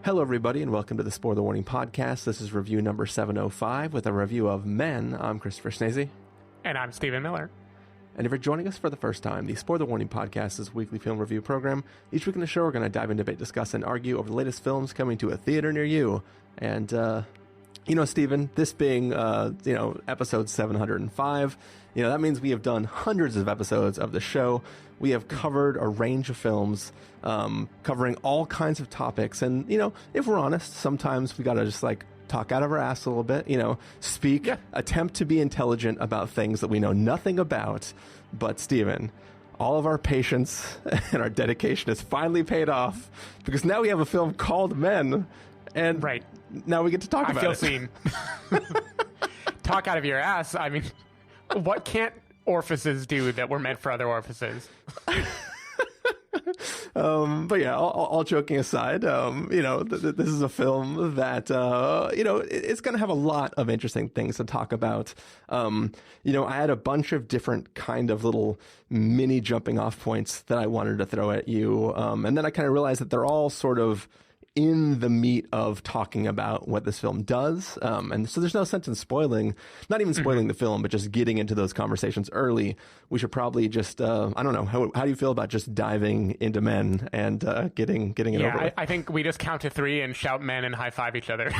Hello, everybody, and welcome to the Spoiler Warning Podcast. This is review number 705 with a review of Men. I'm Christopher Schnese. And I'm Stephen Miller. And if you're joining us for the first time, the Spoiler Warning Podcast is a weekly film review program. Each week in the show, we're going to dive in, debate, discuss, and argue over the latest films coming to a theater near you. And, Stephen, this being, episode 705, that means we have done hundreds of episodes of the show. We have covered a range of films, covering all kinds of topics. And, if we're honest, sometimes we got to just, talk out of our ass a little bit, speak, attempt to be intelligent about things that we know nothing about. But, Stephen, all of our patience and our dedication has finally paid off because now we have a film called Men. And right. Now we get to talk about it. I feel seen. Talk out of your ass. I mean, what can't orifices do that were meant for other orifices? But yeah, all joking aside, this is a film that, it's going to have a lot of interesting things to talk about. I had a bunch of different kind of little mini jumping off points that I wanted to throw at you. And then I kind of realized that they're all sort of in the meat of talking about what this film does. And so there's no sense in spoiling, not even spoiling the film, but just getting into those conversations early. We should probably just, I don't know, how do you feel about just diving into Men and getting it over with? I think we just count to three and shout Men and high five each other.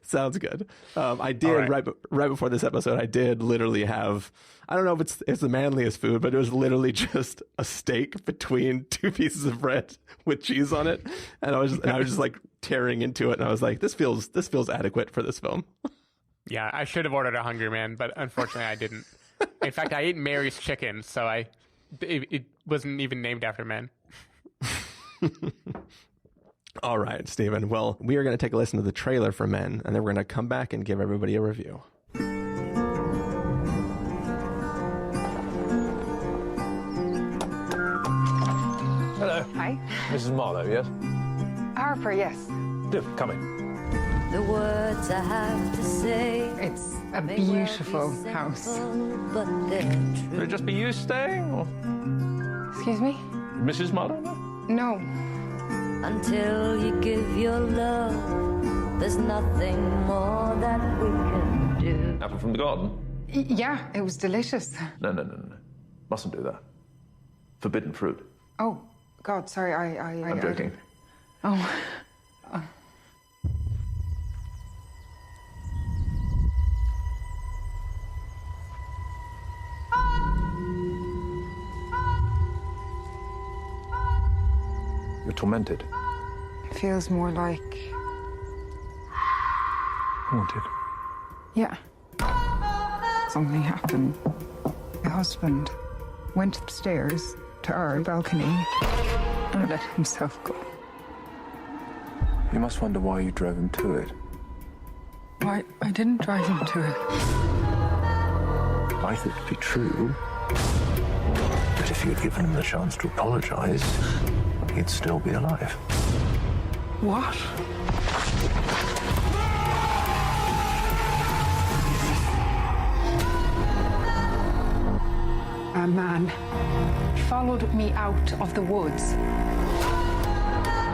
Sounds good. I did right before this episode. I did literally have, I don't know if it's the manliest food, but it was literally just a steak between two pieces of bread with cheese on it, and I was just like tearing into it, and I was like, this feels adequate for this film. Yeah, I should have ordered a Hungry Man, but unfortunately I didn't. In fact, I ate Mary's chicken, so it wasn't even named after men. All right, Stephen. Well, we are going to take a listen to the trailer for Men, and then we're going to come back and give everybody a review. Hello. Hi. Mrs. Marlowe, yes? Harper, yes. Do, come in. The words I have to say. It's a beautiful house. But they're true. Would it just be you staying, or Excuse me? Mrs. Marlowe? No? No. Until you give your love, there's nothing more that we can do. Apple from the garden? Yeah, it was delicious. No. Mustn't do that. Forbidden fruit. Oh, God, sorry, I'm joking. You're tormented. It feels more like... Haunted. Yeah. Something happened. My husband went upstairs to our balcony and let himself go. You must wonder why you drove him to it. I didn't drive him to it. I thought it'd be true. But if you'd given him the chance to apologize, he'd still be alive. What? A man followed me out of the woods.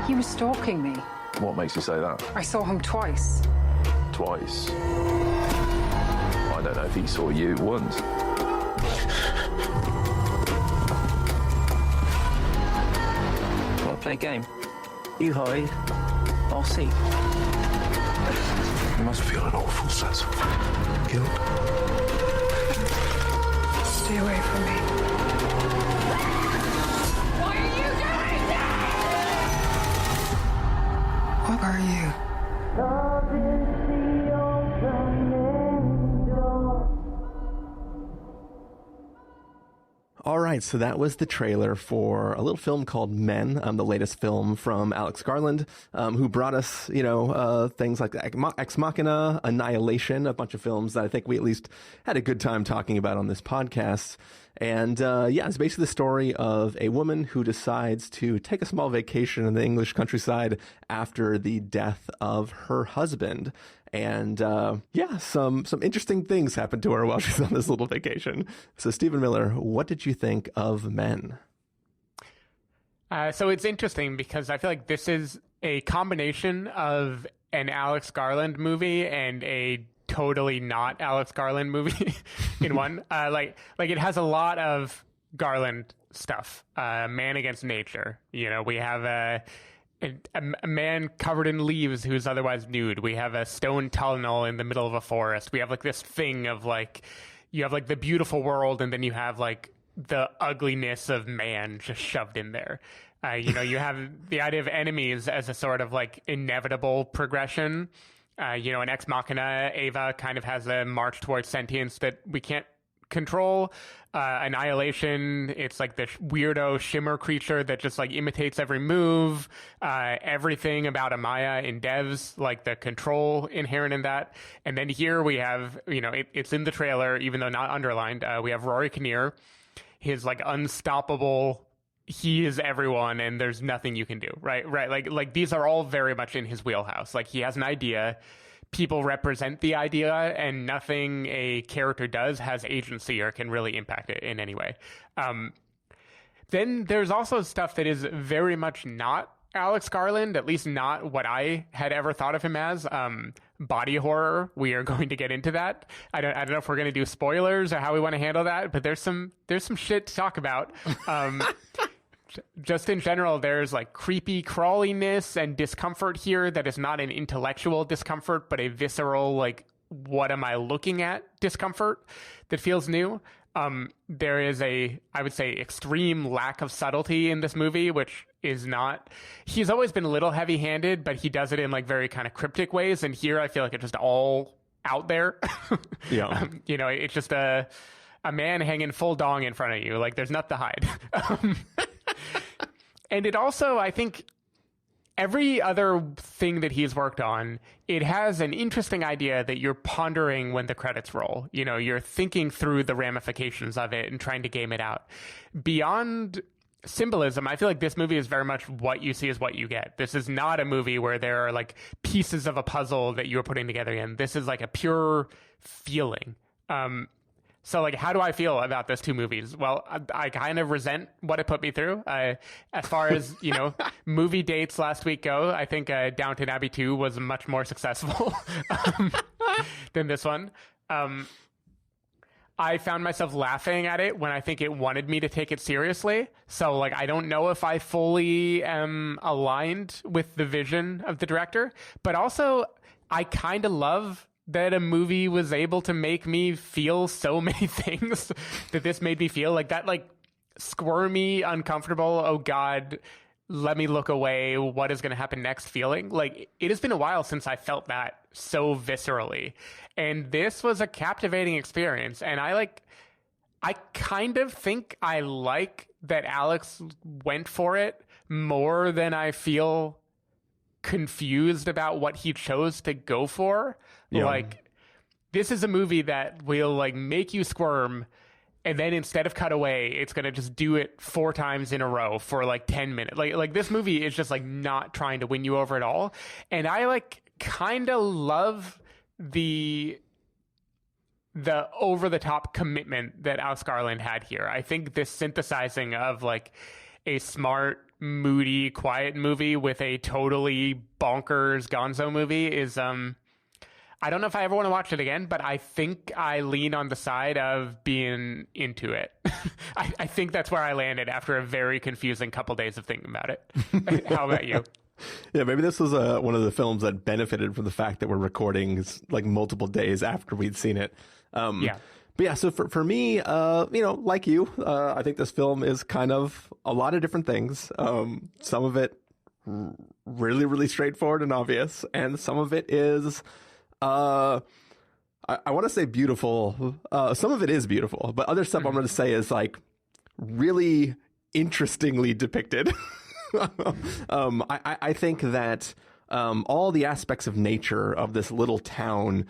He was stalking me. What makes you say that? I saw him twice. Twice. I don't know if he saw you once. Want to play a game? You hide, I'll see. You must feel an awful sense of guilt. Stay away from me. What are you doing now? What are you? All right, so that was the trailer for a little film called Men, the latest film from Alex Garland, who brought us, things like Ex Machina, Annihilation, a bunch of films that I think we at least had a good time talking about on this podcast. And it's basically the story of a woman who decides to take a small vacation in the English countryside after the death of her husband. And some interesting things happen to her while she's on this little vacation. So, Stephen Miller, what did you think of Men? So it's interesting because I feel like this is a combination of an Alex Garland movie and a totally not Alex Garland movie in one. Like it has a lot of Garland stuff. Man Against Nature. We have a man covered in leaves who's otherwise nude. We have a stone tunnel in the middle of a forest. We have like this thing of like, you have like the beautiful world, and then you have like the ugliness of man just shoved in there. You have the idea of enemies as a sort of like inevitable progression. An Ex Machina, Ava kind of has a march towards sentience that we can't control. Annihilation, it's like this weirdo shimmer creature that just like imitates every move. Everything about Amaya in Devs, like the control inherent in that. And then here we have, it's in the trailer, even though not underlined. We have Rory Kinnear, his like unstoppable, he is everyone and there's nothing you can do, right? Like these are all very much in his wheelhouse. Like he has an idea, people represent the idea, and nothing a character does has agency or can really impact it in any way. Then there's also stuff that is very much not Alex Garland, at least not what I had ever thought of him as. Body horror, we are going to get into that. I don't know if we're going to do spoilers or how we want to handle that, but there's some shit to talk about. Just in general, there's like creepy crawliness and discomfort here that is not an intellectual discomfort, but a visceral, like, what am I looking at discomfort that feels new. There is I would say, extreme lack of subtlety in this movie, which is not, he's always been a little heavy handed, but he does it in like very kind of cryptic ways. And here I feel like it's just all out there. Yeah. It's just a man hanging full dong in front of you. Like there's nothing to hide. And it also, I think, every other thing that he's worked on, it has an interesting idea that you're pondering when the credits roll. You're thinking through the ramifications of it and trying to game it out. Beyond symbolism, I feel like this movie is very much what you see is what you get. This is not a movie where there are like pieces of a puzzle that you're putting together in. This is like a pure feeling. So, like, how do I feel about those two movies? Well, I kind of resent what it put me through. As far as, movie dates last week go, I think Downton Abbey 2 was much more successful than this one. I found myself laughing at it when I think it wanted me to take it seriously. So, like, I don't know if I fully am aligned with the vision of the director. But also, I kind of love that a movie was able to make me feel so many things that this made me feel, like that, like squirmy, uncomfortable, oh God, let me look away, what is going to happen next feeling. Like it has been a while since I felt that so viscerally. And this was a captivating experience. And I kind of think I like that Alex went for it more than I feel confused about what he chose to go for. Yeah. Like this is a movie that will like make you squirm, and then instead of cut away, it's gonna just do it 4 times in a row for like 10 minutes. Like this movie is just like not trying to win you over at all. And I like kind of love the over the top commitment that Alex Garland had here. I think this synthesizing of like a smart, moody, quiet movie with a totally bonkers gonzo movie is I don't know if I ever want to watch it again, but I think I lean on the side of being into it. I think that's where I landed after a very confusing couple days of thinking about it. How about you? Yeah, maybe this was one of the films that benefited from the fact that we're recording like multiple days after we'd seen it. Yeah. But yeah, so for me, like you, I think this film is kind of a lot of different things. Some of it really, really straightforward and obvious, and some of it is, I want to say beautiful. Some of it is beautiful, but other stuff I'm going to say is like really interestingly depicted. I think that all the aspects of nature of this little town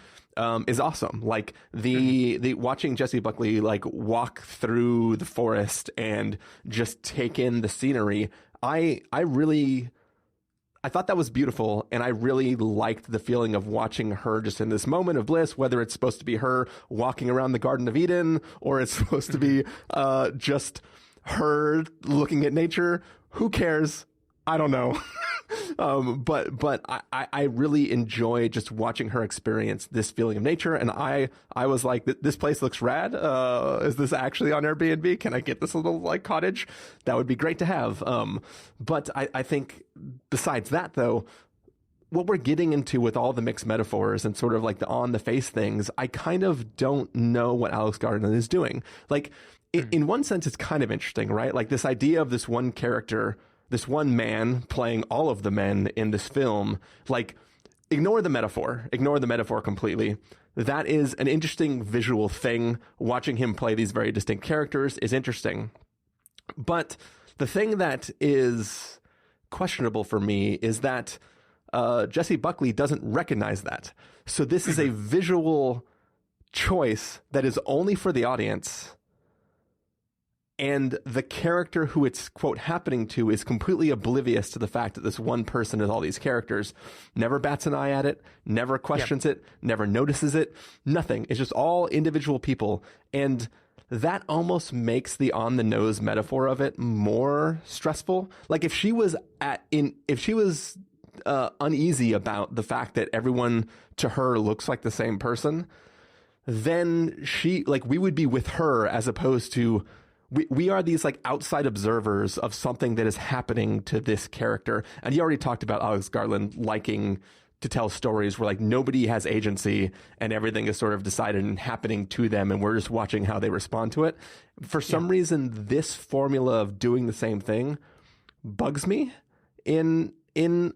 is awesome. Like the watching Jessie Buckley like walk through the forest and just take in the scenery. I thought that was beautiful, and I really liked the feeling of watching her just in this moment of bliss, whether it's supposed to be her walking around the Garden of Eden or it's supposed to be just her looking at nature. Who cares? I don't know. But I really enjoy just watching her experience this feeling of nature. And I was like, this place looks rad. Is this actually on Airbnb? Can I get this little like cottage? That would be great to have. But I think besides that though, what we're getting into with all the mixed metaphors and sort of like the on the face things, I kind of don't know what Alex Garland is doing. Like in one sense, it's kind of interesting, right? Like this idea of this one character, this one man playing all of the men in this film, like ignore the metaphor completely. That is an interesting visual thing. Watching him play these very distinct characters is interesting. But the thing that is questionable for me is that Jessie Buckley doesn't recognize that. So this is a visual choice that is only for the audience. And the character who it's, quote, happening to is completely oblivious to the fact that this one person is all these characters, never bats an eye at it, never questions it, never notices it, nothing. It's just all individual people. And that almost makes the on the nose metaphor of it more stressful. Like if she was uneasy about the fact that everyone to her looks like the same person, then we would be with her as opposed to we are these like outside observers of something that is happening to this character. And you already talked about Alex Garland liking to tell stories where like nobody has agency and everything is sort of decided and happening to them, and we're just watching how they respond to it. For some reason, this formula of doing the same thing bugs me in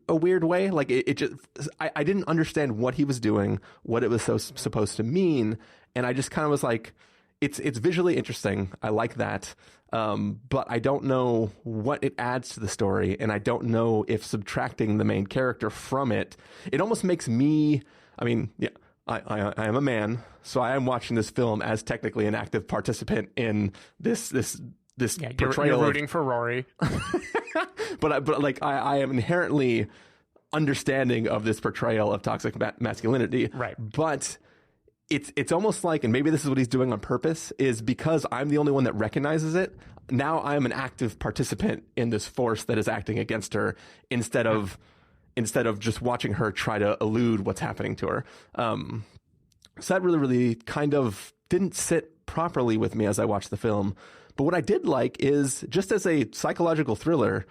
a weird way. Like it just, I didn't understand what he was doing, what it was supposed to mean. And I just kind of was like, it's visually interesting. I like that. But I don't know what it adds to the story. And I don't know if subtracting the main character from it almost makes me, I mean, yeah, I am a man, so I am watching this film as technically an active participant in this portrayal. You're rooting for Rory. but like I am inherently understanding of this portrayal of toxic masculinity. Right. But it's almost like, and maybe this is what he's doing on purpose, is because I'm the only one that recognizes it, now I'm an active participant in this force that is acting against her instead of just watching her try to elude what's happening to her. So that really kind of didn't sit properly with me as I watched the film. But what I did like is, just as a psychological thriller,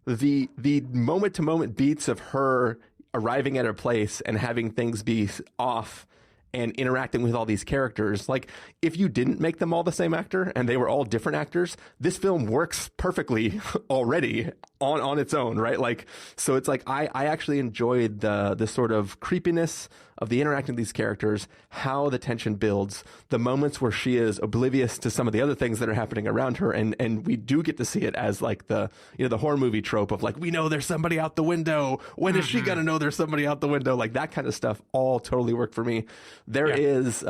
the moment-to-moment beats of her arriving at her place and having things be off and interacting with all these characters. Like, if you didn't make them all the same actor and they were all different actors, this film works perfectly already on its own, right? Like, so it's like I actually enjoyed the sort of creepiness of the interacting with these characters, how the tension builds, the moments where she is oblivious to some of the other things that are happening around her, and we do get to see it as like the horror movie trope of like, we know there's somebody out the window. When is she gonna know there's somebody out the window? Like that kind of stuff all totally worked for me. There is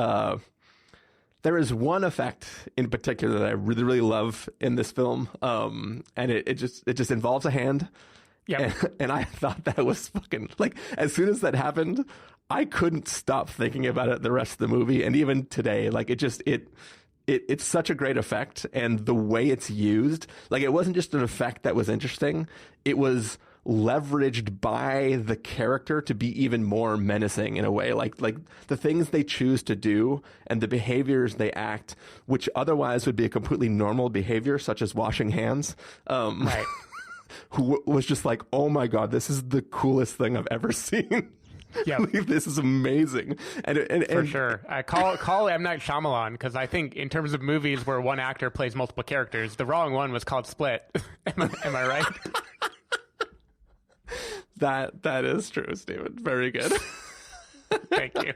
one effect in particular that I really, really love in this film, and it just involves a hand. Yeah, and I thought that was fucking, like, as soon as that happened, I couldn't stop thinking about it the rest of the movie, and even today, like it's such a great effect, and the way it's used, like it wasn't just an effect that was interesting, it was leveraged by the character to be even more menacing in a way. Like the things they choose to do and the behaviors they act, which otherwise would be a completely normal behavior, such as washing hands. Right. Who was just like, oh my God, this is the coolest thing I've ever seen. Yeah, like, this is amazing. And for sure. I call M. Night Shyamalan, because I think in terms of movies where one actor plays multiple characters, the wrong one was called Split. Am I right? That is true, Stephen. Very good. Thank you.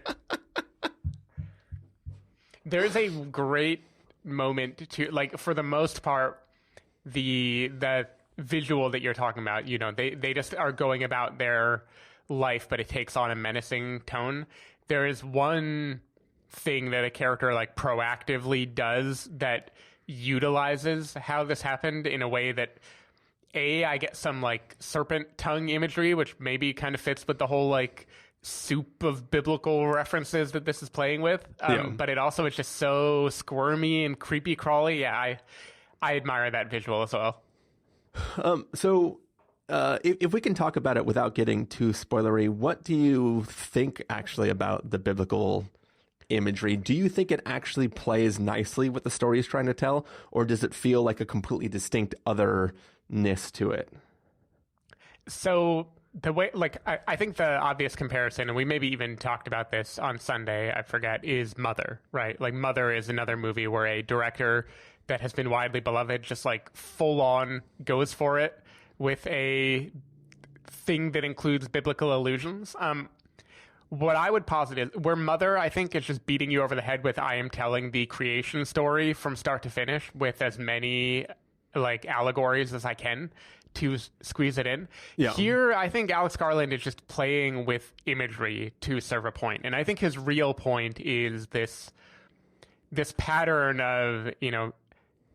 There's a great moment to, like, for the most part, the visual that you're talking about, they just are going about their life, but it takes on a menacing tone. There is one thing that a character like proactively does that utilizes how this happened in a way that I get some like serpent tongue imagery, which maybe kind of fits with the whole like soup of biblical references that this is playing with. But it also is just so squirmy and creepy crawly. Yeah, I admire that visual as well. If we can talk about it without getting too spoilery, what do you think actually about the biblical imagery? Do you think it actually plays nicely with the story he's trying to tell, or does it feel like a completely distinct otherness to it? So the way, I think the obvious comparison, and we maybe even talked about this on Sunday, I forget, is Mother, right? Like Mother is another movie where a director that has been widely beloved just like full on goes for it with a thing that includes biblical allusions. What I would posit is where Mother, I think, is just beating you over the head with I am telling the creation story from start to finish with as many like allegories as I can to squeeze it in. Yeah. Here, I think Alex Garland is just playing with imagery to serve a point. And I think his real point is this pattern of,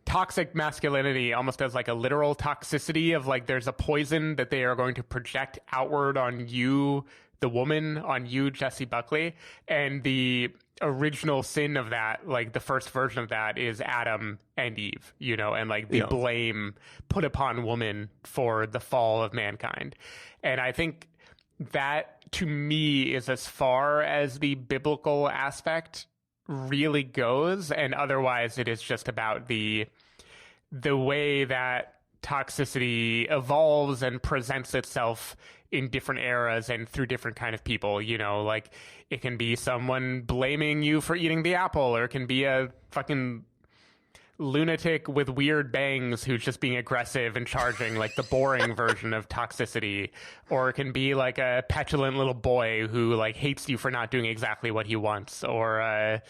toxic masculinity almost as like a literal toxicity of like there's a poison that they are going to project outward on you, the woman, on you, Jessie Buckley. And the original sin of that, like the first version of that is Adam and Eve, and like the blame put upon woman for the fall of mankind. And I think that to me is as far as the biblical aspect really goes, and otherwise it is just about the way that toxicity evolves and presents itself in different eras and through different kind of people. Like it can be someone blaming you for eating the apple, or it can be a fucking lunatic with weird bangs who's just being aggressive and charging, like the boring version of toxicity, or it can be like a petulant little boy who like hates you for not doing exactly what he wants, or a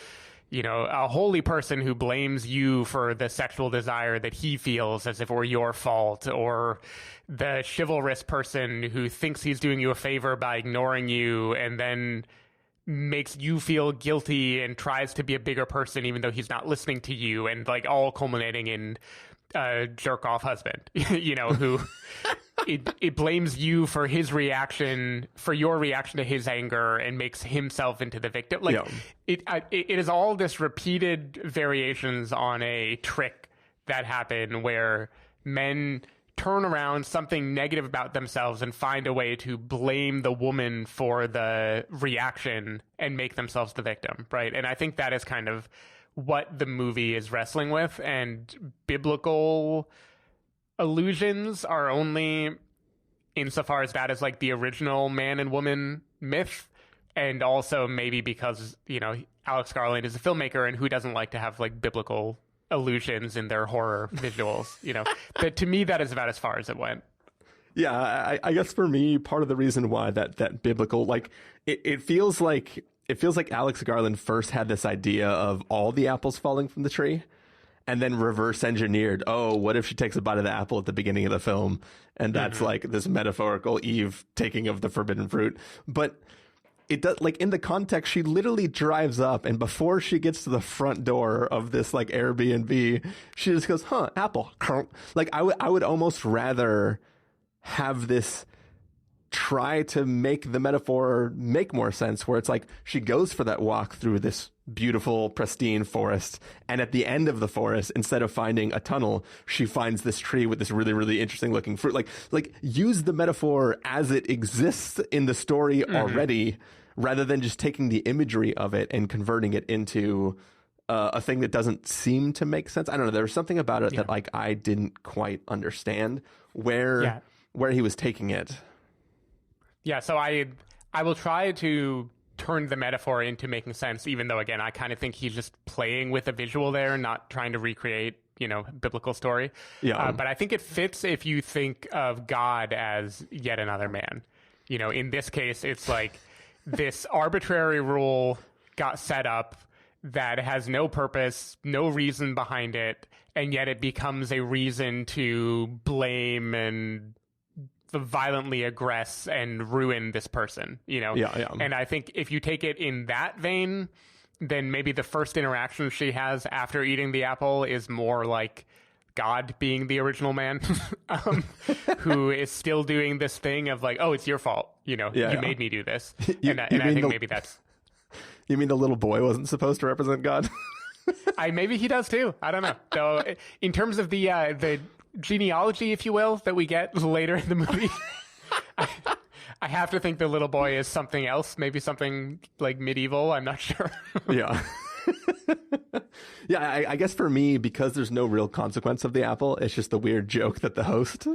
holy person who blames you for the sexual desire that he feels as if it were your fault, or the chivalrous person who thinks he's doing you a favor by ignoring you and then makes you feel guilty and tries to be a bigger person even though he's not listening to you, and like all culminating in a jerk off husband, who it blames you for his reaction, for your reaction to his anger, and makes himself into the victim. Like it is all this repeated variations on a trick that happen where men turn around something negative about themselves and find a way to blame the woman for the reaction and make themselves the victim, right? And I think that is kind of what the movie is wrestling with, and biblical allusions are only insofar as that is like the original man and woman myth, and also maybe because, Alex Garland is a filmmaker, and who doesn't like to have like biblical allusions in their horror visuals, But to me, that is about as far as it went. Yeah, I guess for me, part of the reason why that biblical, like it feels like Alex Garland first had this idea of all the apples falling from the tree, and then reverse engineered, what if she takes a bite of the apple at the beginning of the film, and that's like this metaphorical Eve taking of the forbidden fruit. But it does, like, in the context, she literally drives up, and before she gets to the front door of this like Airbnb, she just goes, apple. Like I would almost rather have this try to make the metaphor make more sense, where it's like she goes for that walk through this beautiful, pristine forest, and at the end of the forest, instead of finding a tunnel, she finds this tree with this really, really interesting looking fruit. Like use the metaphor as it exists in the story already, rather than just taking the imagery of it and converting it into a thing that doesn't seem to make sense. I don't know. There was something about it that like I didn't quite understand where he was taking it. Yeah, so I will try to turn the metaphor into making sense, even though, again, I kind of think he's just playing with a visual there, not trying to recreate, biblical story. Yeah. But I think it fits if you think of God as yet another man. In this case, it's like this arbitrary rule got set up that has no purpose, no reason behind it, and yet it becomes a reason to blame and violently aggress and ruin this person, And I think if you take it in that vein, then maybe the first interaction she has after eating the apple is more like God being the original man, who is still doing this thing of like, it's your fault, you made me do this. And I think maybe that's... You mean the little boy wasn't supposed to represent God? Maybe he does too. I don't know. So in terms of the genealogy, if you will, that we get later in the movie. I have to think the little boy is something else, maybe something like medieval. I'm not sure. Yeah. Yeah, I guess for me, because there's no real consequence of the apple, it's just the weird joke that the host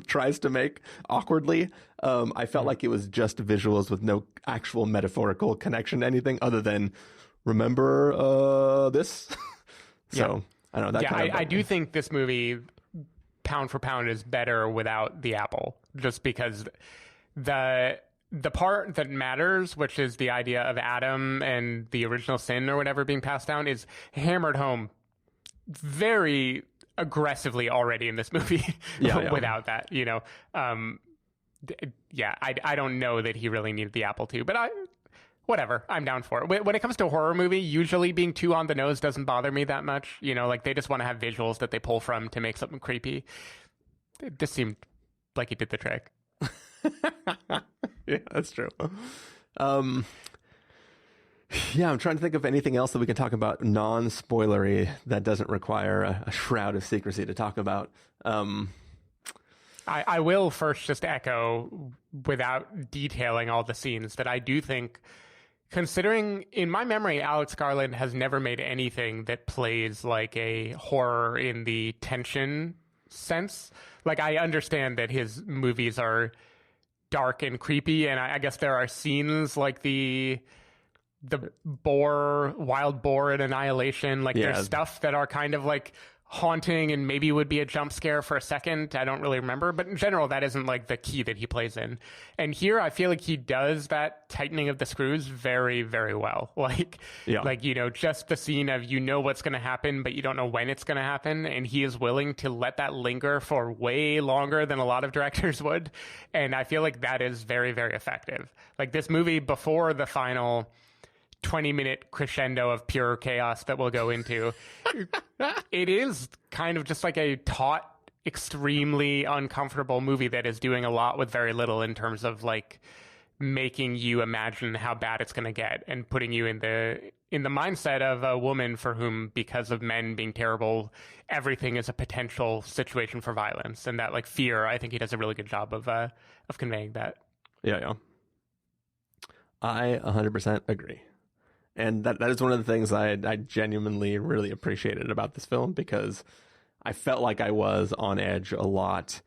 tries to make awkwardly. I felt like it was just visuals with no actual metaphorical connection to anything other than, remember this? So, I don't know. I do think this movie, pound for pound, is better without the apple, just because the part that matters, which is the idea of Adam and the original sin or whatever being passed down, is hammered home very aggressively already in this movie. Without that, I don't know that he really needed the apple too, but whatever, I'm down for it. When it comes to a horror movie, usually being too on the nose doesn't bother me that much. Like they just want to have visuals that they pull from to make something creepy. This seemed like it did the trick. Yeah, that's true. I'm trying to think of anything else that we can talk about non-spoilery that doesn't require a shroud of secrecy to talk about. I will first just echo, without detailing all the scenes, that I do think, considering in my memory, Alex Garland has never made anything that plays like a horror in the tension sense. Like, I understand that his movies are dark and creepy, and I guess there are scenes like the wild boar in Annihilation. Like, there's stuff that are kind of like haunting and maybe would be a jump scare for a second. I don't really remember, but in general, that isn't like the key that he plays in. And here, I feel like he does that tightening of the screws very, very well. Like, just the scene of, what's going to happen, but you don't know when it's going to happen. And he is willing to let that linger for way longer than a lot of directors would. And I feel like that is very, very effective. Like, this movie, before the final 20-minute crescendo of pure chaos that we'll go into, it is kind of just like a taut, extremely uncomfortable movie that is doing a lot with very little in terms of like making you imagine how bad it's going to get and putting you in the mindset of a woman for whom, because of men being terrible, everything is a potential situation for violence. And that like fear, I think he does a really good job of conveying that. Yeah. I 100% agree. And that is one of the things I genuinely really appreciated about this film, because I felt like I was on edge a lot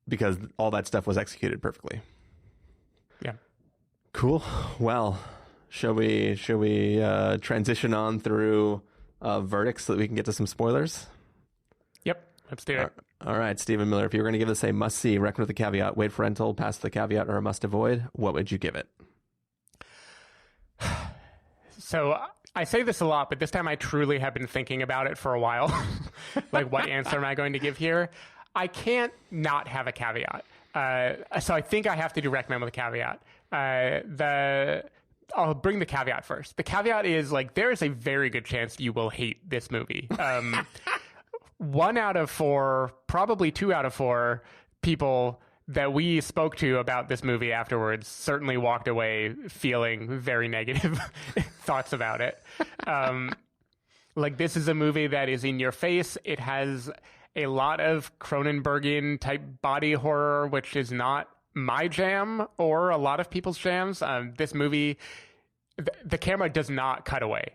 because all that stuff was executed perfectly. Yeah. Cool. Well, shall we transition on through verdicts so that we can get to some spoilers? Yep. Let's do it. All right, Stephen Miller, if you were going to give this a must-see, reckon with the caveat, wait for rental, pass the caveat, or a must-avoid, what would you give it? So I say this a lot, but this time I truly have been thinking about it for a while. Like, what answer am I going to give here? I can't not have a caveat. So I think I have to do recommend with a caveat. I'll bring the caveat first. The caveat is, like, there is a very good chance you will hate this movie. 1 out of 4, probably 2 out of 4 people that we spoke to about this movie afterwards certainly walked away feeling very negative thoughts about it. Like, this is a movie that is in your face. It has a lot of Cronenbergian type body horror, which is not my jam or a lot of people's jams. This movie, the camera does not cut away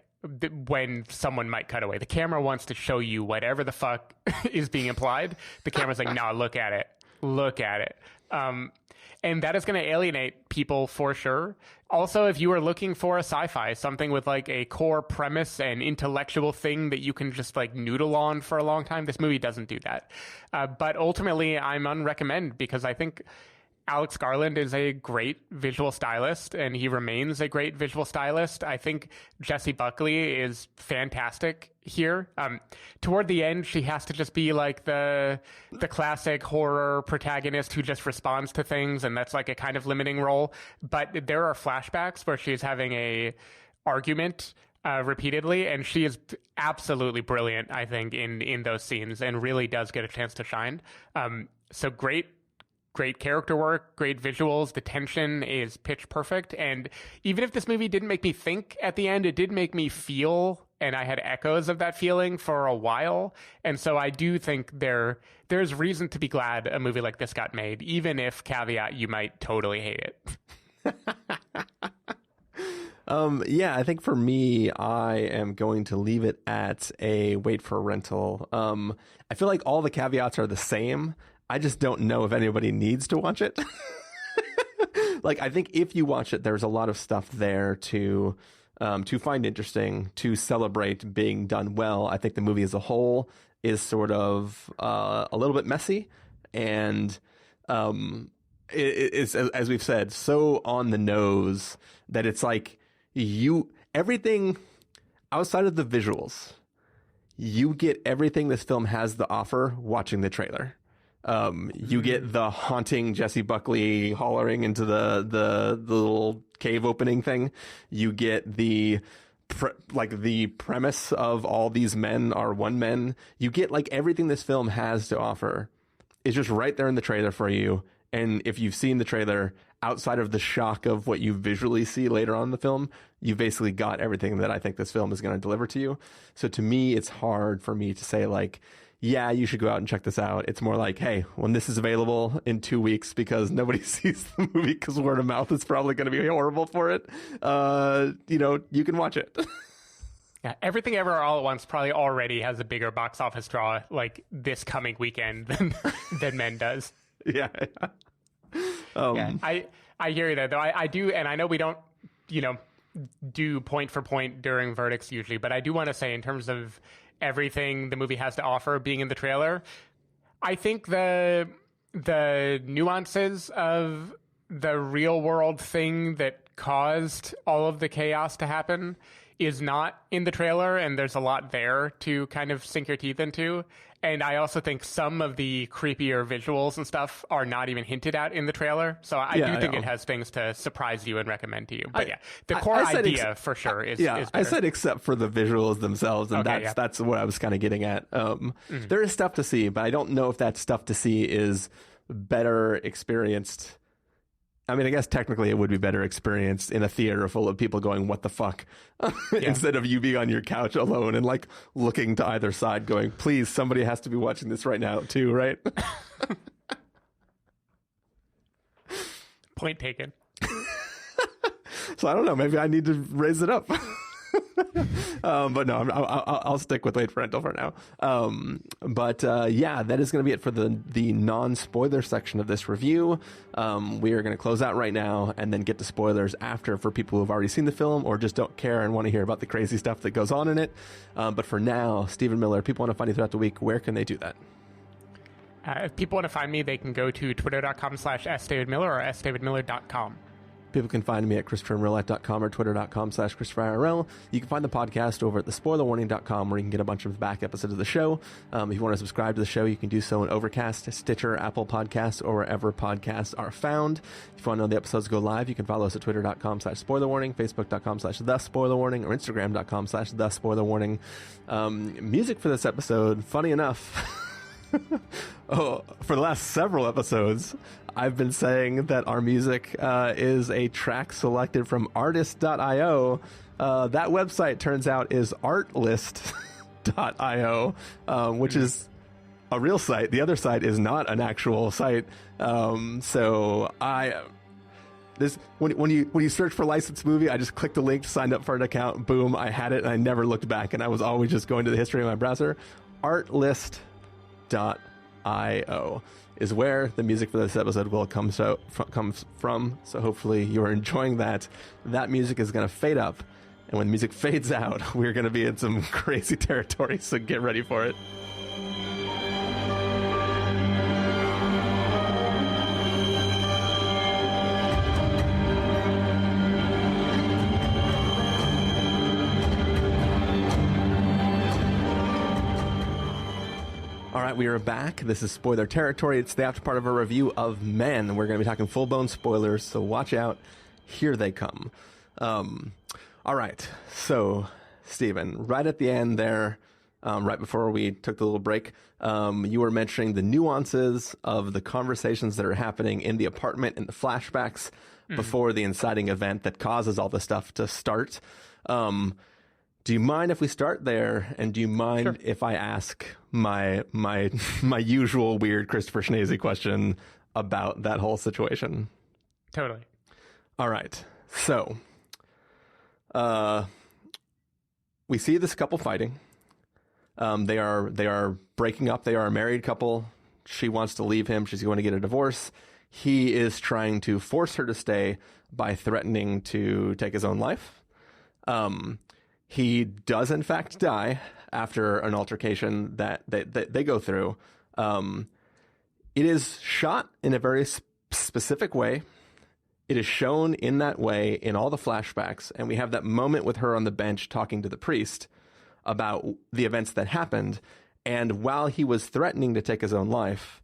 when someone might cut away. The camera wants to show you whatever the fuck is being implied. The camera's like, no, look at it. Look at it. And that is going to alienate people for sure. Also, if you are looking for a sci-fi, something with like a core premise and intellectual thing that you can just like noodle on for a long time, this movie doesn't do that. But ultimately, I'm unrecommend because I think Alex Garland is a great visual stylist, and he remains a great visual stylist. I think Jessie Buckley is fantastic here. Toward the end, she has to just be like the classic horror protagonist who just responds to things, and that's like a kind of limiting role. But there are flashbacks where she's having a argument repeatedly, and she is absolutely brilliant, I think, in those scenes, and really does get a chance to shine. So great character work, great visuals. The tension is pitch perfect. And even if this movie didn't make me think at the end, it did make me feel and I had echoes of that feeling for a while. And so I do think there's reason to be glad a movie like this got made, even if, caveat, you might totally hate it. Yeah, I think for me, I am going to leave it at a wait for rental. I feel like all the caveats are the same. I just don't know if anybody needs to watch it. Like, I think if you watch it, there's a lot of stuff there to find interesting, to celebrate being done well. I think the movie as a whole is sort of a little bit messy, and it's, as we've said, so on the nose that it's like everything outside of the visuals, you get everything this film has to offer watching the trailer. You get the haunting Jessie Buckley hollering into the little cave opening thing. You get the premise of all these men are one men. You get like everything this film has to offer is just right there in the trailer for you. And if you've seen the trailer, outside of the shock of what you visually see later on in the film, you basically got everything that I think this film is going to deliver to you. So to me, it's hard for me to say like, yeah, you should go out and check this out. It's more like, hey, when this is available in 2 weeks, because nobody sees the movie because word of mouth is probably going to be horrible for it, you can watch it. Yeah, Everything Ever All at Once probably already has a bigger box office draw like this coming weekend than Men does. Yeah. Yeah, I hear you there, though. I do, and I know we don't, do point for point during verdicts usually, but I do want to say in terms of everything the movie has to offer being in the trailer, I think the nuances of the real world thing that caused all of the chaos to happen is not in the trailer, and there's a lot there to kind of sink your teeth into. And I also think some of the creepier visuals and stuff are not even hinted at in the trailer. So I do think it has things to surprise you and recommend to you. But the core idea for sure is better. I said except for the visuals themselves, and that's what I was kind of getting at. There is stuff to see, but I don't know if that stuff to see is better experienced. I mean, I guess technically it would be better experienced in a theater full of people going, what the fuck? Instead of you being on your couch alone and like looking to either side going, please, somebody has to be watching this right now too, right? Point taken. So I don't know, maybe I need to raise it up. But no, I'll stick with wait for rental for now. That is going to be it for the non-spoiler section of this review. We are going to close out right now and then get to spoilers after for people who have already seen the film or just don't care and want to hear about the crazy stuff that goes on in it. But for now, Stephen Miller, people want to find you throughout the week. Where can they do that? If people want to find me, they can go to twitter.com/sdavidmiller or sdavidmiller.com. People can find me at ChristopherInRealLife.com or Twitter.com/ChristopherIRL. You can find the podcast over at thespoilerwarning.com, where you can get a bunch of back episodes of the show. If you want to subscribe to the show, you can do so in Overcast, Stitcher, Apple Podcasts, or wherever podcasts are found. If you want to know the episodes go live, you can follow us at Twitter.com/SpoilerWarning, Facebook.com/TheSpoilerWarning, or Instagram.com/TheSpoilerWarning. Music for this episode, funny enough... for the last several episodes, I've been saying that our music is a track selected from artist.io. That website, turns out, is artlist.io, which is a real site. The other site is not an actual site. When you search for licensed movie, I just clicked the link, signed up for an account, boom, I had it, and I never looked back, and I was always just going to the history of my browser. Artlist.io is where the music for this episode will come from. So hopefully you're enjoying that. That music is going to fade up, and when the music fades out, we're going to be in some crazy territory. So get ready for it. All right, we are back. This is Spoiler Territory. It's the after part of a review of Men. We're going to be talking full-blown spoilers, so watch out. Here they come. All right, so, Stephen, right at the end there, right before we took the little break, you were mentioning the nuances of the conversations that are happening in the apartment and the flashbacks before the inciting event that causes all the stuff to start. Do you mind if we start there? And do you mind if I ask my usual weird Christopher Schnese question about that whole situation? Totally. All right. So, we see this couple fighting. They are breaking up. They are a married couple. She wants to leave him. She's going to get a divorce. He is trying to force her to stay by threatening to take his own life. He does, in fact, die after an altercation that they go through. It is shot in a very specific way. It is shown in that way in all the flashbacks. And we have that moment with her on the bench talking to the priest about the events that happened. And while he was threatening to take his own life,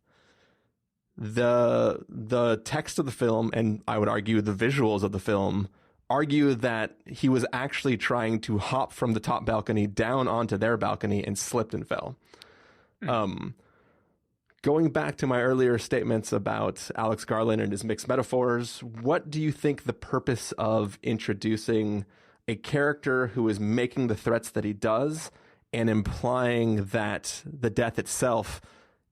the text of the film, and I would argue the visuals of the film, argue that he was actually trying to hop from the top balcony down onto their balcony and slipped and fell. Going back to my earlier statements about Alex Garland and his mixed metaphors, what do you think the purpose of introducing a character who is making the threats that he does and implying that the death itself,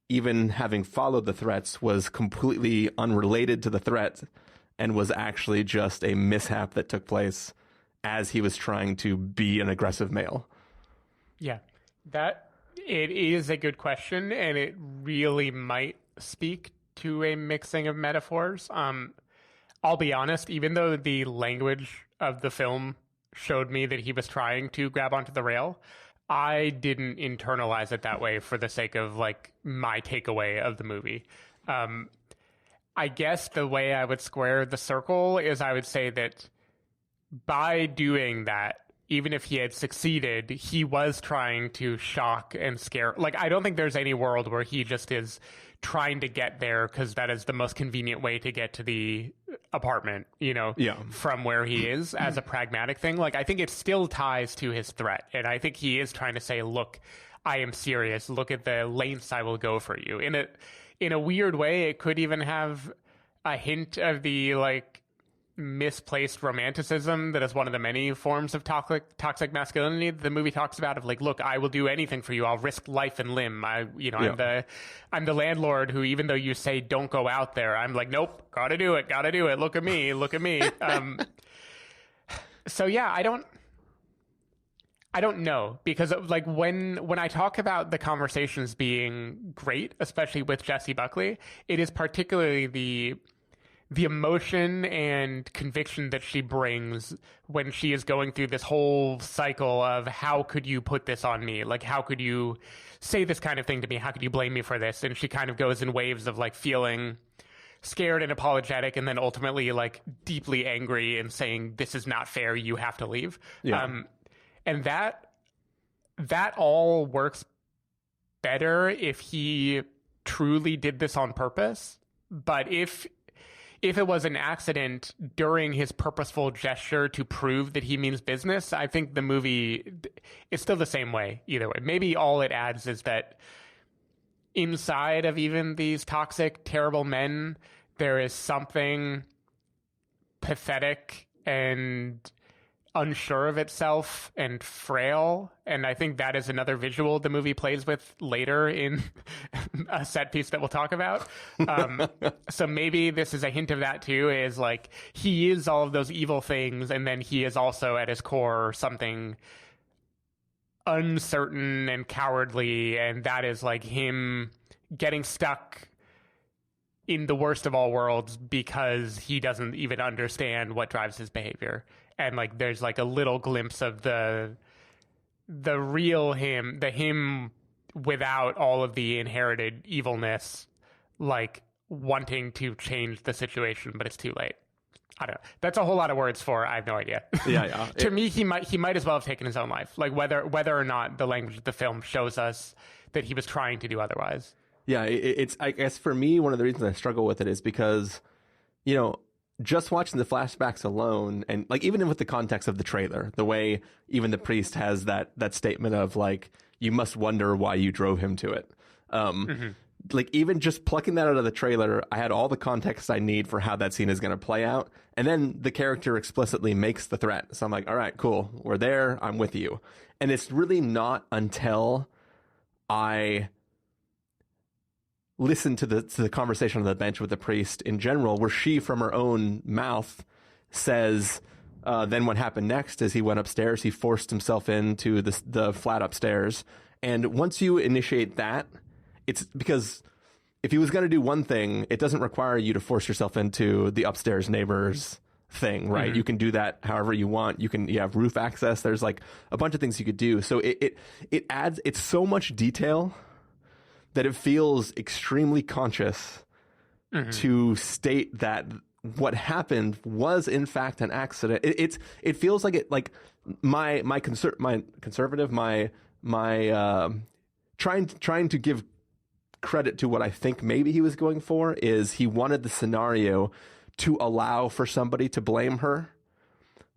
even having followed the threats, was completely unrelated to the threat and was actually just a mishap that took place as he was trying to be an aggressive male? Yeah, it is a good question, and it really might speak to a mixing of metaphors. I'll be honest, even though the language of the film showed me that he was trying to grab onto the rail, I didn't internalize it that way for the sake of like my takeaway of the movie. I guess the way I would square the circle is I would say that by doing that, even if he had succeeded, he was trying to shock and scare. Like, I don't think there's any world where he just is trying to get there because that is the most convenient way to get to the apartment, from where he is as a pragmatic thing. Like, I think it still ties to his threat. And I think he is trying to say, look, I am serious. Look at the lengths I will go for you. In a weird way, it could even have a hint of the like misplaced romanticism that is one of the many forms of toxic masculinity the movie talks about, of like, look, I will do anything for you. I'll risk life and limb. I'm the landlord who, even though you say don't go out there, I'm like, nope, gotta do it. Look at me. So yeah, I don't know, because like when I talk about the conversations being great, especially with Jessie Buckley, it is particularly the emotion and conviction that she brings when she is going through this whole cycle of how could you put this on me? Like, how could you say this kind of thing to me? How could you blame me for this? And she kind of goes in waves of like feeling scared and apologetic, and then ultimately like deeply angry and saying, this is not fair. You have to leave. Yeah. And that all works better if he truly did this on purpose. But if it was an accident during his purposeful gesture to prove that he means business, I think the movie is still the same way either way. Maybe all it adds is that inside of even these toxic, terrible men, there is something pathetic and unsure of itself and frail. And I think that is another visual the movie plays with later in a set piece that we'll talk about. So maybe this is a hint of that too, is like he is all of those evil things, and then he is also at his core something uncertain and cowardly, and that is like him getting stuck in the worst of all worlds because he doesn't even understand what drives his behavior. And like there's like a little glimpse of the real him, the him without all of the inherited evilness, like wanting to change the situation, but it's too late. I don't know. That's a whole lot of words for I have no idea. Yeah. To me, he might as well have taken his own life. Like whether or not the language of the film shows us that he was trying to do otherwise. Yeah, it's I guess for me, one of the reasons I struggle with it is because, just watching the flashbacks alone, and like even with the context of the trailer, the way even the priest has that statement of like, you must wonder why you drove him to it. like even just plucking that out of the trailer, I had all the context I need for how that scene is going to play out. And then the character explicitly makes the threat. So I'm like, all right, cool. We're there. I'm with you. And it's really not until I listen to the conversation on the bench with the priest in general, where she from her own mouth says, then what happened next is he went upstairs. He forced himself into the flat upstairs. And once you initiate that, it's because if he was going to do one thing, it doesn't require you to force yourself into the upstairs neighbors thing, right? Mm-hmm. You can do that however you want. You have roof access. There's like a bunch of things you could do. So it adds, it's so much detail that it feels extremely conscious to state that what happened was in fact an accident. It feels like it, like my conservative, trying to give credit to what I think maybe he was going for is he wanted the scenario to allow for somebody to blame her.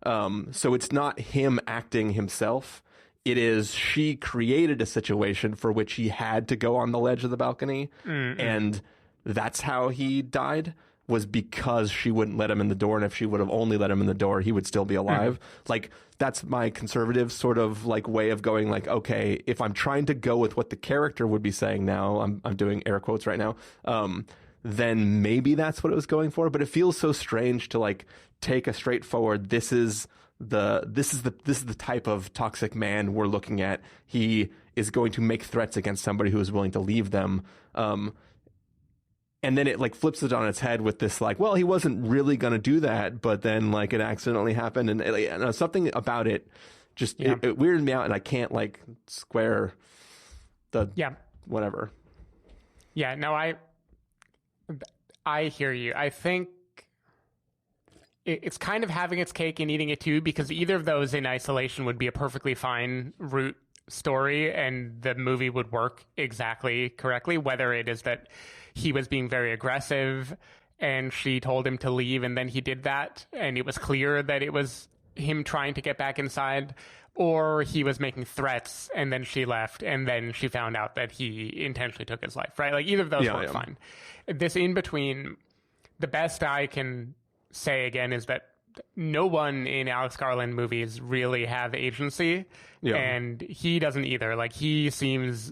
So it's not him acting himself. It is she created a situation for which he had to go on the ledge of the balcony. Mm-hmm. And that's how he died, was because she wouldn't let him in the door. And if she would have only let him in the door, he would still be alive. Mm-hmm. Like, that's my conservative sort of like way of going like, okay, if I'm trying to go with what the character would be saying now, I'm doing air quotes right now, then maybe that's what it was going for. But it feels so strange to like take a straightforward, this is the type of toxic man we're looking at. He is going to make threats against somebody who is willing to leave them. And then it like flips it on its head with this like, well, he wasn't really going to do that, but then like it accidentally happened. And something about it just, it weirded me out, and I can't like square the whatever. Yeah, no, I hear you. I think it's kind of having its cake and eating it too, because either of those in isolation would be a perfectly fine root story and the movie would work exactly correctly, whether it is that he was being very aggressive and she told him to leave and then he did that and it was clear that it was him trying to get back inside, or he was making threats and then she left and then she found out that he intentionally took his life, right? Like either of those work fine. This in between, the best I can say again is that no one in Alex Garland movies really have agency, and he doesn't either. Like he seems,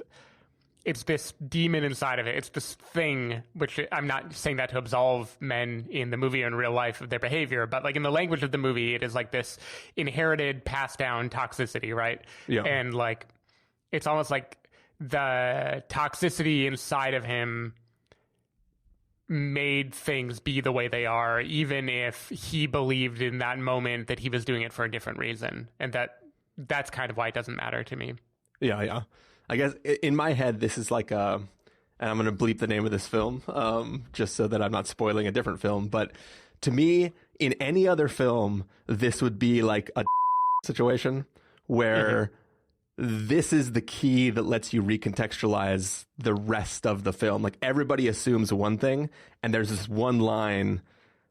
it's this demon inside of it. It's this thing, which I'm not saying that to absolve men in the movie or in real life of their behavior, but like in the language of the movie, it is like this inherited, passed down toxicity, right? Yeah. And like, it's almost like the toxicity inside of him made things be the way they are, even if he believed in that moment that he was doing it for a different reason. And that's kind of why it doesn't matter to me. Yeah. I guess in my head, this is like and I'm going to bleep the name of this film, just so that I'm not spoiling a different film. But to me, in any other film, this would be like a situation where this is the key that lets you recontextualize the rest of the film. Like everybody assumes one thing, and there's this one line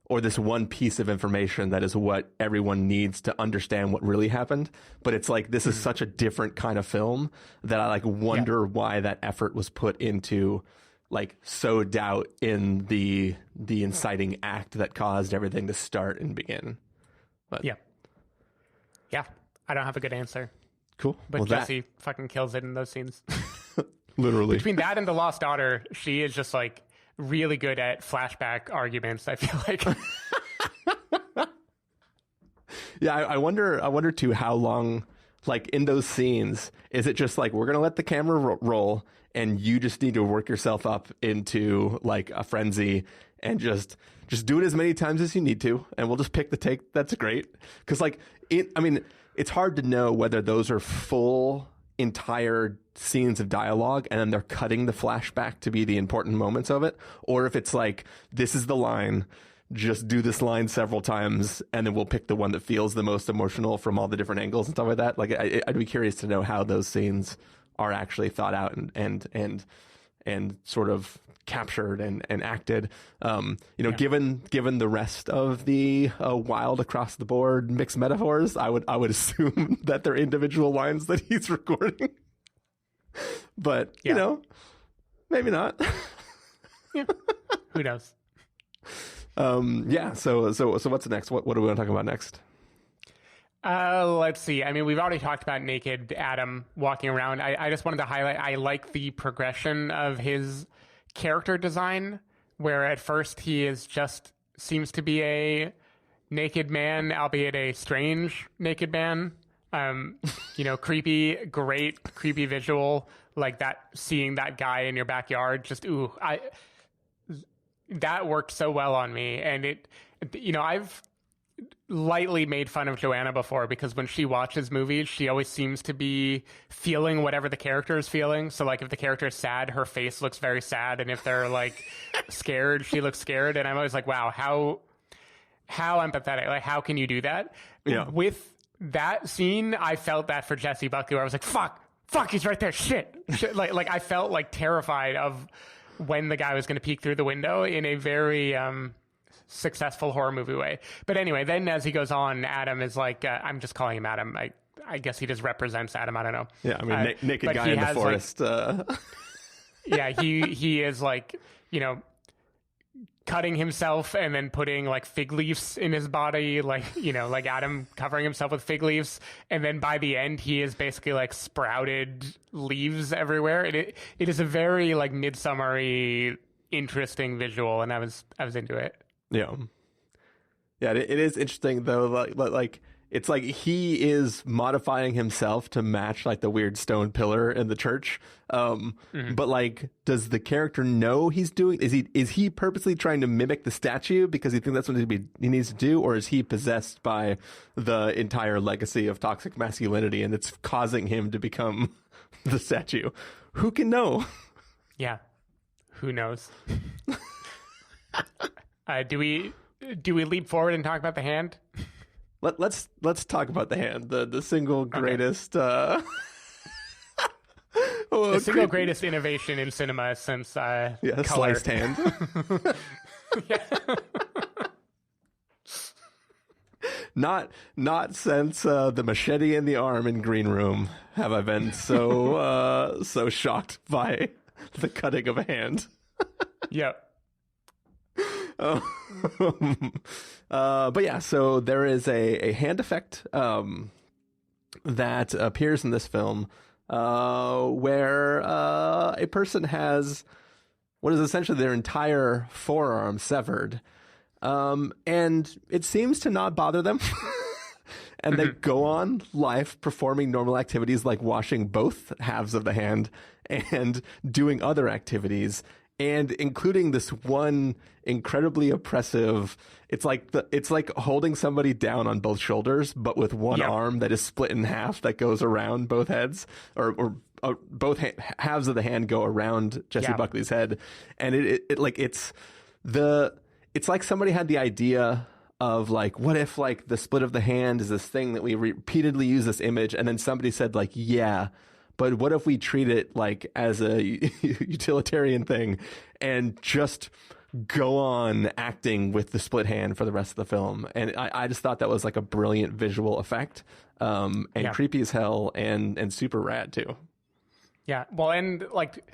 or this one piece of information that is what everyone needs to understand what really happened. But it's like, this is such a different kind of film that I like wonder why that effort was put into like sow doubt in the inciting act that caused everything to start and begin. But yeah, I don't have a good answer. Cool. But Jessie fucking kills it in those scenes. Literally. Between that and The Lost Daughter, she is just like really good at flashback arguments, I feel like. Yeah, I wonder too how long, like in those scenes, is it just like, we're going to let the camera roll and you just need to work yourself up into like a frenzy and just do it as many times as you need to, and we'll just pick the take. That's great. Because like, it's hard to know whether those are full entire scenes of dialogue and then they're cutting the flashback to be the important moments of it, or if it's like, this is the line, just do this line several times and then we'll pick the one that feels the most emotional from all the different angles and stuff like that. Like I'd be curious to know how those scenes are actually thought out and sort of captured and acted, given the rest of the wild across the board mixed metaphors, I would assume that they're individual lines that he's recording, but maybe not. Who knows? Yeah. So what's next? What do we want to talk about next? Let's see. I mean, we've already talked about naked Adam walking around. I just wanted to highlight, I like the progression of his character design, where at first he is just seems to be a naked man, albeit a strange naked man. Creepy, great, creepy visual, like that, seeing that guy in your backyard, just, that worked so well on me. And I've lightly made fun of Joanna before, because when she watches movies, she always seems to be feeling whatever the character is feeling. So like if the character is sad, her face looks very sad. And if they're like scared, she looks scared. And I'm always like, wow, how empathetic. Like, how can you do that? Yeah. With that scene, I felt that for Jessie Buckley, where I was like, fuck, he's right there. Shit. Like I felt like terrified of when the guy was going to peek through the window in a very successful horror movie way. But anyway, then as he goes on, Adam is like, I'm just calling him Adam. I guess he just represents Adam. I don't know. Yeah, I mean, naked guy in the forest. Yeah, he is like, cutting himself and then putting like fig leaves in his body, like Adam covering himself with fig leaves. And then by the end, he is basically like sprouted leaves everywhere. It is a very like midsummery, interesting visual. And I was into it. Yeah. Yeah. It is interesting though. Like it's like he is modifying himself to match like the weird stone pillar in the church. But like, does the character know he's doing? Is he purposely trying to mimic the statue because he thinks that's what he needs to do, or is he possessed by the entire legacy of toxic masculinity and it's causing him to become the statue? Who can know? Yeah, who knows? Do we leap forward and talk about the hand? Let's talk about the hand, the single greatest the single greatest innovation in cinema since color. Sliced hand. Not since the machete in the arm in Green Room have I been so shocked by the cutting of a hand. Yep. But yeah, so there is a hand effect that appears in this film where a person has what is essentially their entire forearm severed, and it seems to not bother them. And they go on life performing normal activities like washing both halves of the hand and doing other activities, and including this one incredibly oppressive, it's like holding somebody down on both shoulders, but with one arm that is split in half that goes around both heads, or both halves of the hand go around Jessie Buckley's head. And it's like somebody had the idea of like, what if like the split of the hand is this thing that we repeatedly use this image, and then somebody said like, yeah, but what if we treat it like as a utilitarian thing and just go on acting with the split hand for the rest of the film? And I just thought that was like a brilliant visual effect, and creepy as hell, and super rad too. Yeah. Well, and like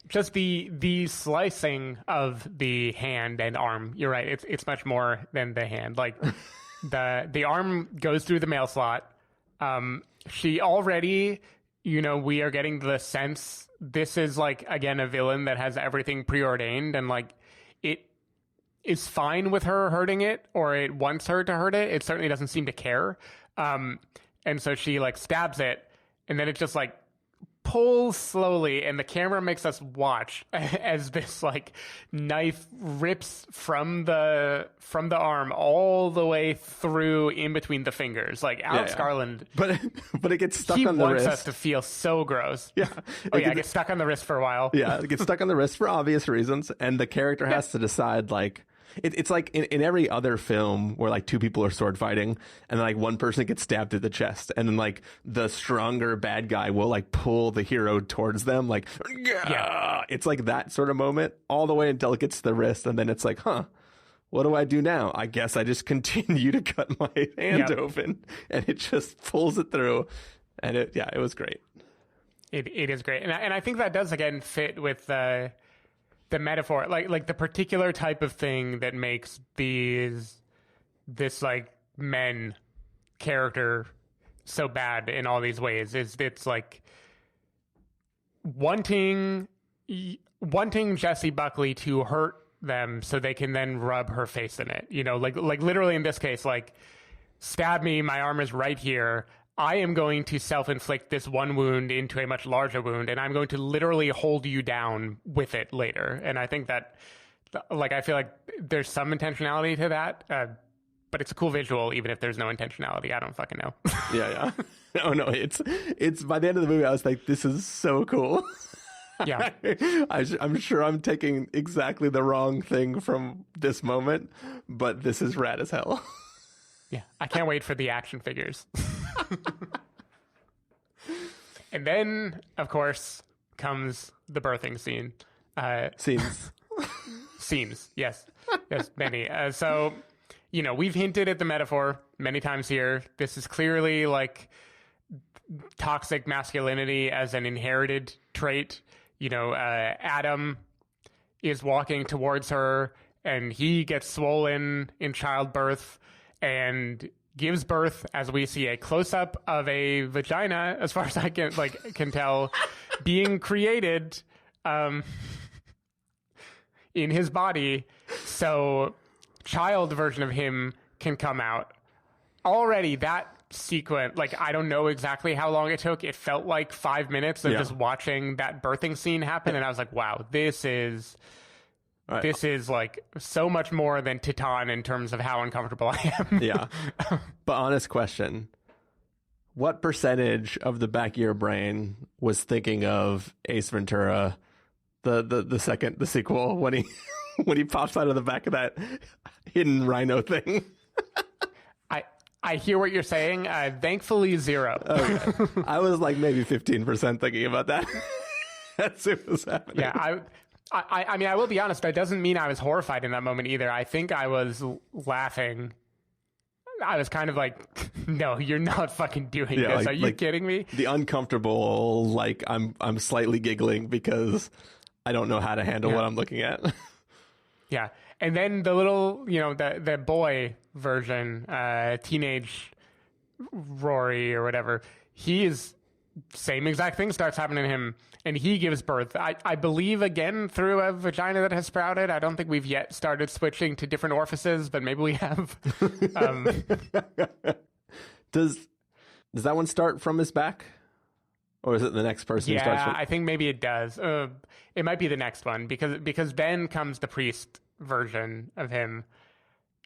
just the slicing of the hand and arm, you're right. It's much more than the hand. Like the arm goes through the mail slot. She already, we are getting the sense this is like, again, a villain that has everything preordained, and like it is fine with her hurting it, or it wants her to hurt it. It certainly doesn't seem to care. And so she like stabs it, and then it just like pulls slowly, and the camera makes us watch as this like knife rips from the arm all the way through in between the fingers. Like Alex Garland, but it gets stuck on the wrist. He wants us to feel so gross. Yeah. It gets stuck on the wrist for a while. Yeah, it gets stuck on the wrist for obvious reasons, and the character has to decide like. It's like in every other film where like two people are sword fighting and like one person gets stabbed through the chest, and then like the stronger bad guy will like pull the hero towards them, like it's like that sort of moment all the way until it gets to the wrist, and then it's like, what do I do now? I guess I just continue to cut my hand open, and it just pulls it through, and it was great. It is great, and I think that does again fit with the metaphor, like the particular type of thing that makes this like men character so bad in all these ways is it's like wanting Jessie Buckley to hurt them so they can then rub her face in it. You know, like literally in this case, like, stab me, my arm is right here. I am going to self-inflict this one wound into a much larger wound, and I'm going to literally hold you down with it later. And I think that, like, I feel like there's some intentionality to that, but it's a cool visual, even if there's no intentionality. I don't fucking know. Yeah. No, it's by the end of the movie, I was like, this is so cool. Yeah. I'm sure I'm taking exactly the wrong thing from this moment, but this is rad as hell. Yeah, I can't wait for the action figures. And then, of course, comes the birthing scene. Scenes, yes. Yes, many. So, you know, we've hinted at the metaphor many times here. This is clearly like toxic masculinity as an inherited trait. You know, Adam is walking towards her, and he gets swollen in childbirth and gives birth, as we see a close-up of a vagina, as far as I can tell, being created in his body, so child version of him can come out. Already that sequence, like, I don't know exactly how long it took. It felt like 5 minutes of just watching that birthing scene happen, and I was like, wow, this is like so much more than Titan in terms of how uncomfortable I am. Yeah. But honest question, what percentage of the back of your brain was thinking of Ace Ventura, the sequel, when he pops out of the back of that hidden rhino thing? I hear what you're saying. Thankfully, 0. Okay. I was like maybe 15% thinking about that as it was happening. Yeah, I mean, I will be honest, that doesn't mean I was horrified in that moment either. I think I was laughing. I was kind of like, no, you're not fucking doing this. Are you kidding me? The uncomfortable, like, I'm slightly giggling because I don't know how to handle what I'm looking at. Yeah. And then the little, you know, the boy version, teenage Rory or whatever, he is, same exact thing starts happening to him, and he gives birth, I believe, again, through a vagina that has sprouted. I don't think we've yet started switching to different orifices, but maybe we have. Does that one start from his back? Or is it the next person who starts from... I think maybe it does. It might be the next one, because then comes the priest version of him,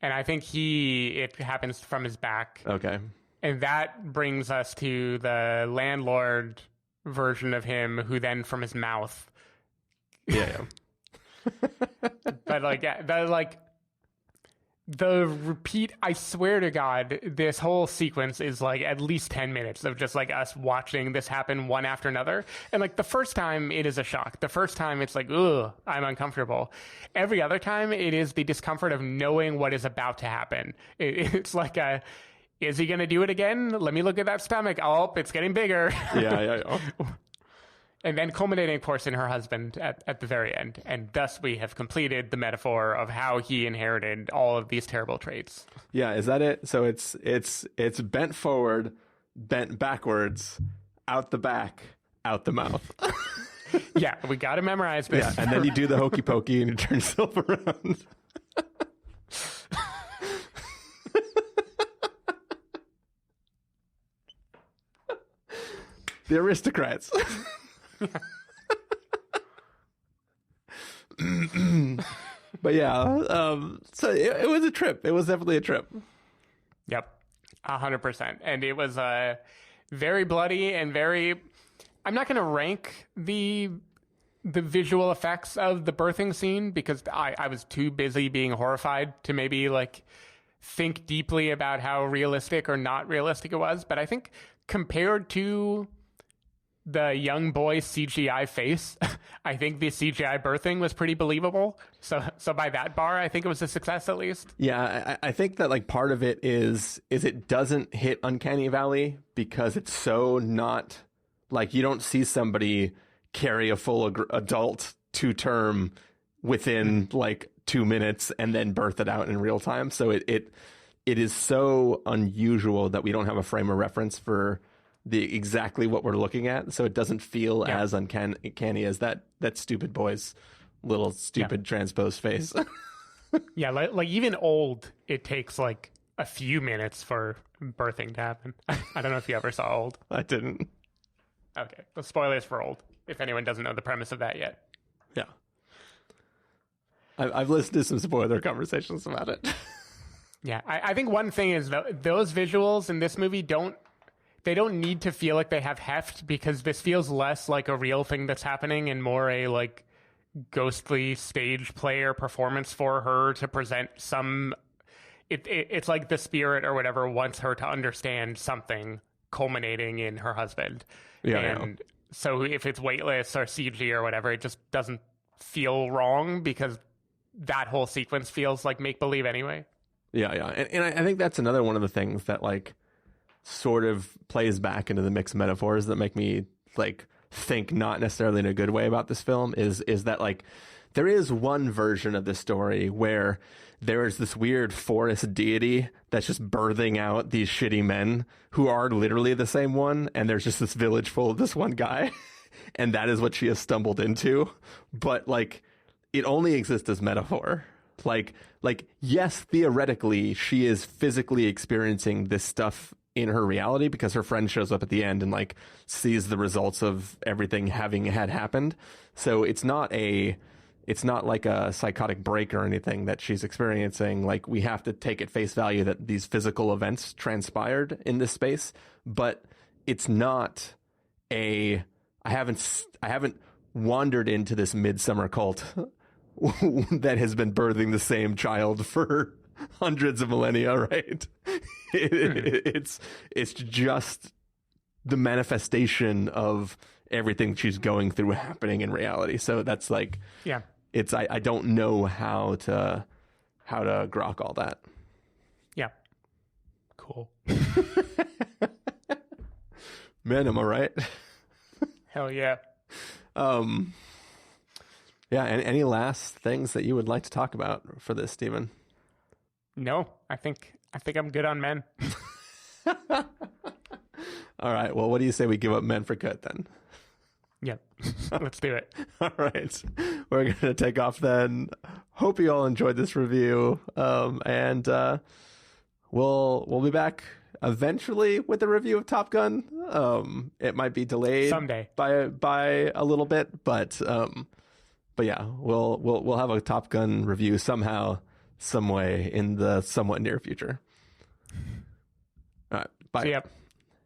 and I think it happens from his back. Okay. And that brings us to the landlord version of him, who then from his mouth. Yeah. But the repeat, I swear to God, this whole sequence is like at least 10 minutes of just like us watching this happen one after another. And like the first time it is a shock. The first time it's like, ugh, I'm uncomfortable. Every other time it is the discomfort of knowing what is about to happen. It's like is he going to do it again? Let me look at that stomach. Oh, it's getting bigger. Yeah. And then culminating, of course, in her husband at the very end. And thus we have completed the metaphor of how he inherited all of these terrible traits. Yeah, is that it? So it's bent forward, bent backwards, out the back, out the mouth. Yeah, we got to memorize this. Yeah, and then you do the hokey pokey and you turn yourself around. The aristocrats. But yeah, so it was a trip. It was definitely a trip. Yep, 100%. And it was very bloody and very... I'm not going to rank the visual effects of the birthing scene because I was too busy being horrified to maybe like think deeply about how realistic or not realistic it was. But I think compared to the young boy's CGI face, I think the CGI birthing was pretty believable. So by that bar, I think it was a success at least. Yeah, I think that like part of it is it doesn't hit Uncanny Valley because it's so not like you don't see somebody carry a full adult to term within like 2 minutes and then birth it out in real time. So it is so unusual that we don't have a frame of reference for the exactly what we're looking at. So it doesn't feel as uncanny as that stupid boy's little stupid transposed face. Yeah, like even old, it takes like a few minutes for birthing to happen. I don't know if you ever saw Old. I didn't. Okay, well, spoilers for Old, if anyone doesn't know the premise of that yet. Yeah. I've listened to some spoiler conversations about it. Yeah, I think one thing is those visuals in this movie don't need to feel like they have heft, because this feels less like a real thing that's happening and more a like ghostly stage play or performance for her to present some. It's like the spirit or whatever wants her to understand something culminating in her husband. So if it's weightless or CG or whatever, it just doesn't feel wrong, because that whole sequence feels like make-believe anyway. Yeah. And I think that's another one of the things that like sort of plays back into the mixed metaphors that make me like think not necessarily in a good way about this film is that like there is one version of the story where there is this weird forest deity that's just birthing out these shitty men who are literally the same one, and there's just this village full of this one guy, and that is what she has stumbled into. But like it only exists as metaphor. Like yes, theoretically she is physically experiencing this stuff in her reality, because her friend shows up at the end and like sees the results of everything having had happened. So it's not like a psychotic break or anything that she's experiencing. Like we have to take at face value that these physical events transpired in this space, but it's not I haven't wandered into this midsummer cult that has been birthing the same child for hundreds of millennia, right? It's just the manifestation of everything she's going through happening in reality. So that's like, it's I don't know how to grok all that. Yeah. Cool. Man, am I right? Hell yeah. Yeah, and any last things that you would like to talk about for this, Stephen? No, I think I'm good on Men. All right. Well, what do you say we give up Men for good then? Yep. Let's do it. All right. We're going to take off then. Hope you all enjoyed this review. And we'll be back eventually with a review of Top Gun. It might be delayed someday by a little bit, but yeah, we'll have a Top Gun review somehow, some way in the somewhat near future. All right. Bye. See ya.